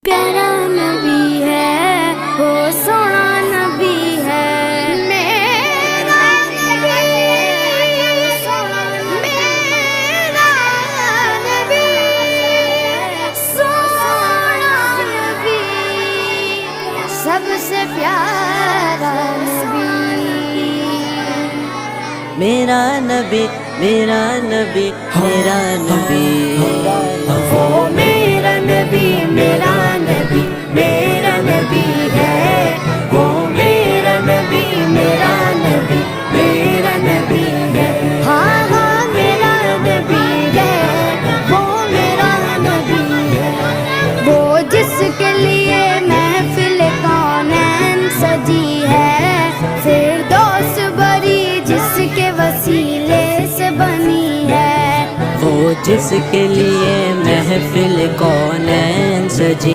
پیارا نبی ہے وہ سونا نبی ہے میرا نبی میرا نبی سونا نبی سب سے پیارا نبی میرا نبی میرا نبی میرا نبی وہ میرا نبی میرا نبی میرا نبی ہے وہ میرا نبی میرا نبی میرا نبی ہے ہاں ہاں میرا نبی ہے وہ میرا نبی ہے وہ جس کے لیے محفل کونین سجی ہے فردوس بری جس کے وسیلے سے بنی ہے وہ جس کے لیے محفل کونین سجی